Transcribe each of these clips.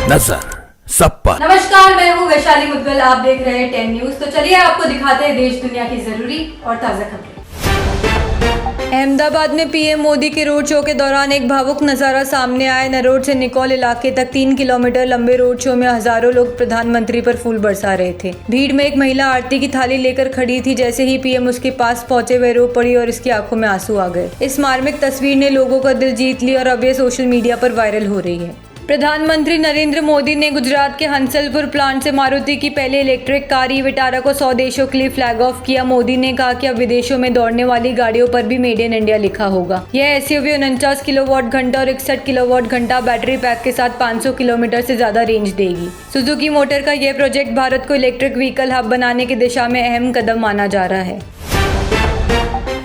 नजर सब पर। नमस्कार, मैं हूँ वैशाली मुद्गल। आप देख रहे हैं 10 न्यूज। तो चलिए आपको दिखाते हैं देश दुनिया की जरूरी और ताजा खबरें। अहमदाबाद में पीएम मोदी के रोड शो के दौरान एक भावुक नजारा सामने आया। नरोड से निकोल इलाके तक 3 किलोमीटर लंबे रोड शो में हजारों लोग प्रधानमंत्री पर फूल बरसा रहे थे। भीड़ में एक महिला आरती की थाली लेकर खड़ी थी। जैसे ही पीएम उसके पास पहुंचे वह रो पड़ी और इसकी आंखों में आंसू आ गए। इस मार्मिक तस्वीर ने लोगों का दिल जीत लिया और अब यह सोशल मीडिया पर वायरल हो रही है। प्रधानमंत्री नरेंद्र मोदी ने गुजरात के हंसलपुर प्लांट से मारुति की पहली इलेक्ट्रिक कार ई विटारा को 100 देशों के लिए फ्लैग ऑफ किया। मोदी ने कहा कि अब विदेशों में दौड़ने वाली गाड़ियों पर भी मेड इन इंडिया लिखा होगा। यह एसयूवी 49 किलोवाट घंटा और 61 किलोवाट घंटा बैटरी पैक के साथ 500 किलोमीटर से ज्यादा रेंज देगी। सुजुकी मोटर का यह प्रोजेक्ट भारत को इलेक्ट्रिक व्हीकल हब बनाने की दिशा में अहम कदम माना जा रहा है।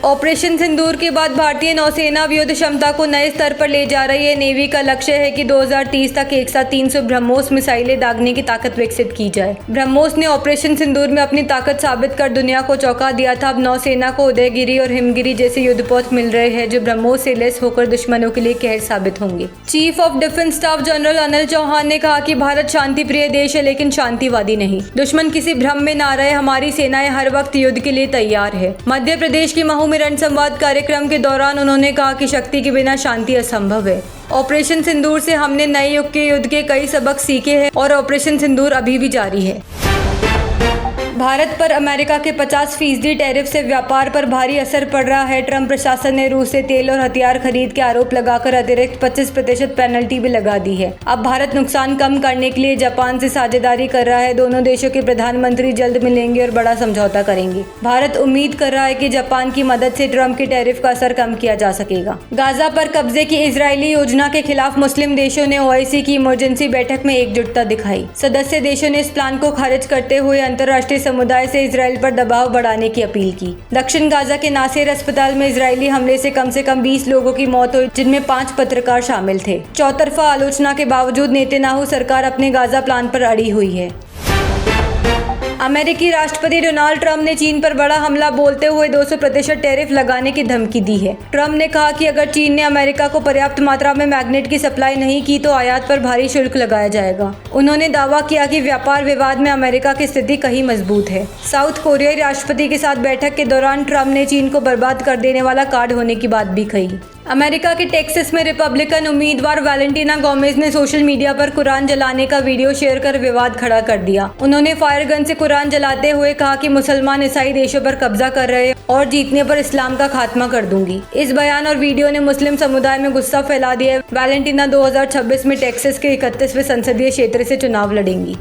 ऑपरेशन सिंदूर के बाद भारतीय नौसेना युद्ध क्षमता को नए स्तर पर ले जा रही है। नेवी का लक्ष्य है कि 2030 तक एक साथ 300 ब्रह्मोस मिसाइलें दागने की ताकत विकसित की जाए। ब्रह्मोस ने ऑपरेशन सिंदूर में अपनी ताकत साबित कर दुनिया को चौंका दिया था। अब नौसेना को उदयगिरी और हिमगिरी जैसे युद्धपोत मिल रहे हैं जो ब्रह्मोस से लेस होकर दुश्मनों के लिए कहर साबित होंगे। Chief of defence staff general Anil Chauhan ने कहा कि भारत शांति प्रिय देश है लेकिन शांतिवादी नहीं। दुश्मन किसी भ्रम में ना रहे, हमारी सेनाएं हर वक्त युद्ध के लिए तैयार है। मध्य प्रदेश की महू में रणसंवाद कार्यक्रम के दौरान उन्होंने कहा कि शक्ति के बिना शांति असंभव है। ऑपरेशन सिंदूर से हमने नए युग के युद्ध के कई सबक सीखे हैं और ऑपरेशन सिंदूर अभी भी जारी है। भारत पर अमेरिका के 50% टैरिफ से व्यापार पर भारी असर पड़ रहा है। ट्रंप प्रशासन ने रूस से तेल और हथियार खरीद के आरोप लगाकर अतिरिक्त 25% पेनल्टी भी लगा दी है। अब भारत नुकसान कम करने के लिए जापान से साझेदारी कर रहा है। दोनों देशों के प्रधानमंत्री जल्द मिलेंगे और बड़ा समझौता करेंगे। भारत उम्मीद कर रहा है कि जापान की मदद से ट्रंप के टैरिफ का असर कम किया जा सकेगा। गाजा पर कब्जे की इजरायली योजना के खिलाफ मुस्लिम देशों ने OIC की इमरजेंसी बैठक में एकजुटता दिखाई। सदस्य देशों ने इस प्लान को खारिज करते हुए अंतर्राष्ट्रीय समुदाय से इजराइल पर दबाव बढ़ाने की अपील की। दक्षिण गाजा के नासेर अस्पताल में इजरायली हमले से कम 20 लोगों की मौत हुई, जिनमें 5 पत्रकार शामिल थे। चौतरफा आलोचना के बावजूद नेतन्याहू सरकार अपने गाजा प्लान पर अड़ी हुई है। अमेरिकी राष्ट्रपति डोनाल्ड ट्रंप ने चीन पर बड़ा हमला बोलते हुए 200% टैरिफ लगाने की धमकी दी है। ट्रंप ने कहा कि अगर चीन ने अमेरिका को पर्याप्त मात्रा में मैग्नेट की सप्लाई नहीं की तो आयात पर भारी शुल्क लगाया जाएगा। उन्होंने दावा किया कि व्यापार विवाद में अमेरिका की स्थिति कहीं मजबूत है। साउथ कोरियाई राष्ट्रपति के साथ बैठक के दौरान ट्रंप ने चीन को बर्बाद कर देने वाला कार्ड होने की बात भी कही। अमेरिका के टेक्सास में रिपब्लिकन उम्मीदवार वैलेंटिना गोमेज ने सोशल मीडिया पर कुरान जलाने का वीडियो शेयर कर विवाद खड़ा कर दिया। उन्होंने फायर गन से कुरान जलाते हुए कहा कि मुसलमान ईसाई देशों पर कब्जा कर रहे हैं और जीतने पर इस्लाम का खात्मा कर दूंगी। इस बयान और वीडियो ने मुस्लिम समुदाय में गुस्सा फैला दिया है। वैलेंटिना 2026 में टेक्सास के 31वें संसदीय क्षेत्र से चुनाव लड़ेंगी।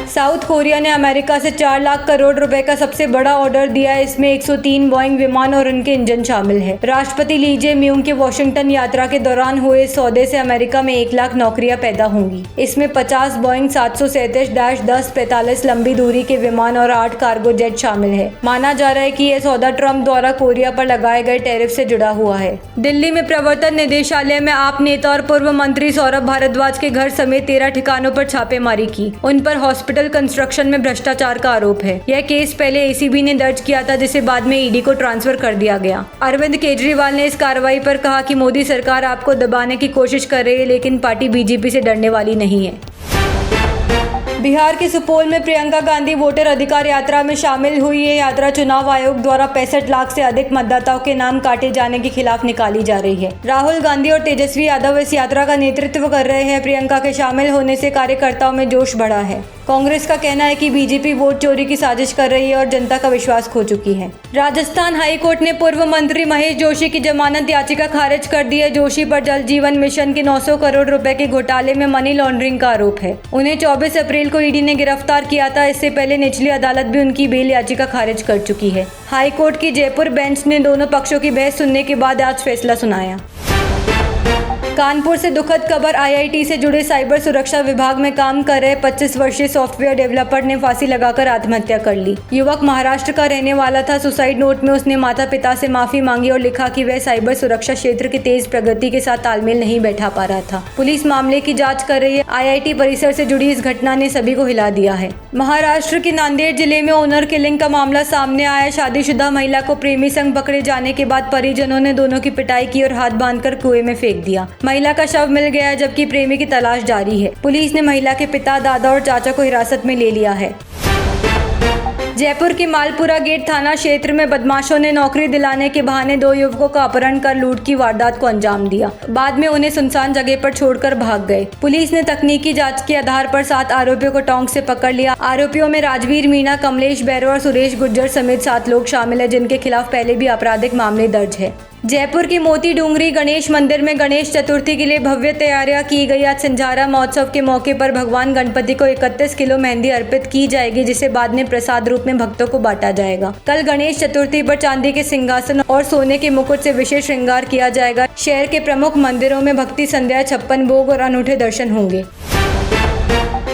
साउथ कोरिया ने अमेरिका से 4 लाख करोड़ रुपए का सबसे बड़ा ऑर्डर दिया है। इसमें 103 बोइंग विमान और उनके इंजन शामिल है। राष्ट्रपति ली जे म्यूंग के वॉशिंगटन यात्रा के दौरान हुए इस सौदे से अमेरिका में 1 लाख नौकरियां पैदा होंगी। इसमें 50 बोइंग 737-1045 लंबी दूरी के विमान और 8 कार्गो जेट शामिल है। माना जा रहा है कि यह सौदा ट्रंप द्वारा कोरिया पर लगाए गए टैरिफ से जुड़ा हुआ है। दिल्ली में प्रवर्तन निदेशालय में आप नेता और पूर्व मंत्री सौरभ भारद्वाज के घर समेत 13 ठिकानों पर छापेमारी की। उन पर हॉस्पिटल कंस्ट्रक्शन में भ्रष्टाचार का आरोप है। यह केस पहले ACB ने दर्ज किया था, जिसे बाद में ED को ट्रांसफर कर दिया गया। अरविंद केजरीवाल ने इस कार्रवाई पर कहा कि मोदी सरकार आपको दबाने की कोशिश कर रही है लेकिन पार्टी BJP से डरने वाली नहीं है। बिहार के सुपौल में प्रियंका गांधी वोटर अधिकार यात्रा में शामिल हुई। ये यात्रा चुनाव आयोग द्वारा 65 लाख से अधिक मतदाताओं के नाम काटे जाने के खिलाफ निकाली जा रही है। राहुल गांधी और तेजस्वी यादव इस यात्रा का नेतृत्व कर रहे हैं। प्रियंका के शामिल होने से कार्यकर्ताओं में जोश बढ़ा है। कांग्रेस का कहना है कि BJP वोट चोरी की साजिश कर रही है और जनता का विश्वास खो चुकी है। राजस्थान हाई कोर्ट ने पूर्व मंत्री महेश जोशी की जमानत याचिका खारिज कर दी है। जोशी पर जल जीवन मिशन के 900 करोड़ रुपए के घोटाले में मनी लॉन्ड्रिंग का आरोप है। उन्हें 24 अप्रैल को ED ने गिरफ्तार किया था। इससे पहले निचली अदालत भी उनकी बेल याचिका खारिज कर चुकी है। हाई कोर्ट की जयपुर बेंच ने दोनों पक्षों की बहस सुनने के बाद आज फैसला सुनाया। कानपुर से दुखद खबर। IIT से जुड़े साइबर सुरक्षा विभाग में काम कर रहे 25 वर्षीय सॉफ्टवेयर डेवलपर ने फांसी लगाकर आत्महत्या कर ली। युवक महाराष्ट्र का रहने वाला था। सुसाइड नोट में उसने माता पिता से माफी मांगी और लिखा कि वह साइबर सुरक्षा क्षेत्र की तेज प्रगति के साथ तालमेल नहीं बैठा पा रहा था। पुलिस मामले की जांच कर रही है। IIT परिसर से जुड़ी इस घटना ने सभी को हिला दिया है। महाराष्ट्र के नांदेड़ जिले में ऑनर किलिंग का मामला सामने आया। शादीशुदा महिला को प्रेमी संग पकड़े जाने के बाद परिजनों ने दोनों की पिटाई की और हाथ बांधकर कुएं में फेंक दिया। महिला का शव मिल गया है, जबकि प्रेमी की तलाश जारी है। पुलिस ने महिला के पिता, दादा और चाचा को हिरासत में ले लिया है। जयपुर के मालपुरा गेट थाना क्षेत्र में बदमाशों ने नौकरी दिलाने के बहाने 2 युवकों का अपहरण कर लूट की वारदात को अंजाम दिया। बाद में उन्हें सुनसान जगह पर छोड़कर भाग गए। पुलिस ने तकनीकी जांच के आधार पर 7 आरोपियों को टोंक से पकड़ लिया। आरोपियों में राजवीर मीणा, कमलेश बैरो और सुरेश गुर्जर समेत 7 लोग शामिल हैं, जिनके खिलाफ पहले भी आपराधिक मामले दर्ज है। जयपुर की मोती डूंगरी गणेश मंदिर में गणेश चतुर्थी के लिए भव्य तैयारियां की गई। आज संझारा महोत्सव के मौके पर भगवान गणपति को 31 किलो मेहंदी अर्पित की जाएगी, जिसे बाद में प्रसाद रूप में भक्तों को बांटा जाएगा। कल गणेश चतुर्थी पर चांदी के सिंहासन और सोने के मुकुट से विशेष श्रृंगार किया जाएगा। शहर के प्रमुख मंदिरों में भक्ति संध्या, 56 भोग और अनूठे दर्शन होंगे।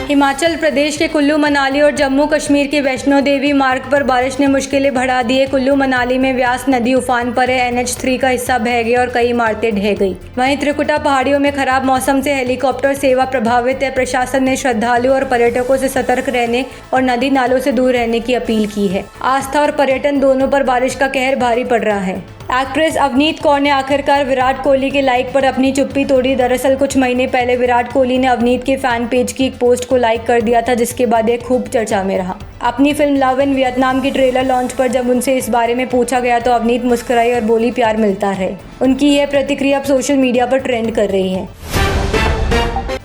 हिमाचल प्रदेश के कुल्लू मनाली और जम्मू कश्मीर के वैष्णो देवी मार्ग पर बारिश ने मुश्किलें बढ़ा दी है। कुल्लू मनाली में व्यास नदी उफान पर है। NH3 का हिस्सा बह गया और कई इमारतें ढह गई। वहीं त्रिकुटा पहाड़ियों में खराब मौसम से हेलीकॉप्टर सेवा प्रभावित है। प्रशासन ने श्रद्धालुओं और पर्यटकों से सतर्क रहने और नदी नालों से दूर रहने की अपील की है। आस्था और पर्यटन दोनों पर बारिश का कहर भारी पड़ रहा है। एक्ट्रेस अवनीत कौर ने आखिरकार विराट कोहली के लाइक पर अपनी चुप्पी तोड़ी। दरअसल कुछ महीने पहले विराट कोहली ने अवनीत के फैन पेज की एक पोस्ट को लाइक कर दिया था, जिसके बाद ये खूब चर्चा में रहा। अपनी फिल्म लव इन वियतनाम की ट्रेलर लॉन्च पर जब उनसे इस बारे में पूछा गया तो अवनीत मुस्कुराई और बोली प्यार मिलता रहे। उनकी यह प्रतिक्रिया अब सोशल मीडिया पर ट्रेंड कर रही है।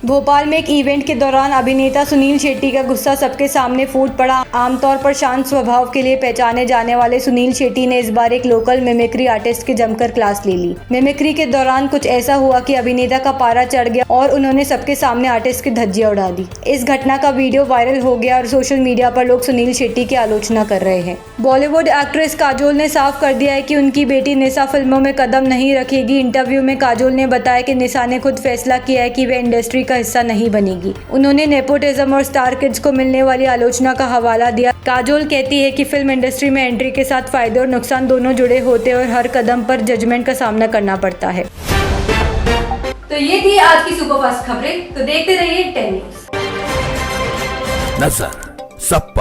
भोपाल में एक इवेंट के दौरान अभिनेता सुनील शेट्टी का गुस्सा सबके सामने फूट पड़ा। आमतौर पर शांत स्वभाव के लिए पहचाने जाने वाले सुनील शेट्टी ने इस बार एक लोकल मिमिक्री आर्टिस्ट की जमकर क्लास ले ली। मिमिक्री के दौरान कुछ ऐसा हुआ कि अभिनेता का पारा चढ़ गया और उन्होंने सबके सामने आर्टिस्ट की धज्जियां उड़ा दी। इस घटना का वीडियो वायरल हो गया और सोशल मीडिया पर लोग सुनील शेट्टी की आलोचना कर रहे हैं। बॉलीवुड एक्ट्रेस काजोल ने साफ कर दिया है कि उनकी बेटी निशा फिल्मों में कदम नहीं रखेगी। इंटरव्यू में काजोल ने बताया कि निशा ने खुद फैसला किया है कि वे इंडस्ट्री का हिस्सा नहीं बनेगी। उन्होंने नेपोटिज्म और स्टार किड्स को मिलने वाली आलोचना का हवाला दिया। काजोल कहती है कि फिल्म इंडस्ट्री में एंट्री के साथ फायदे और नुकसान दोनों जुड़े होते हैं और हर कदम पर जजमेंट का सामना करना पड़ता है। तो ये थी आज की सुपरफास्ट खबरें। तो देखते रहिए 10 न्यूज़। नजर सब पर।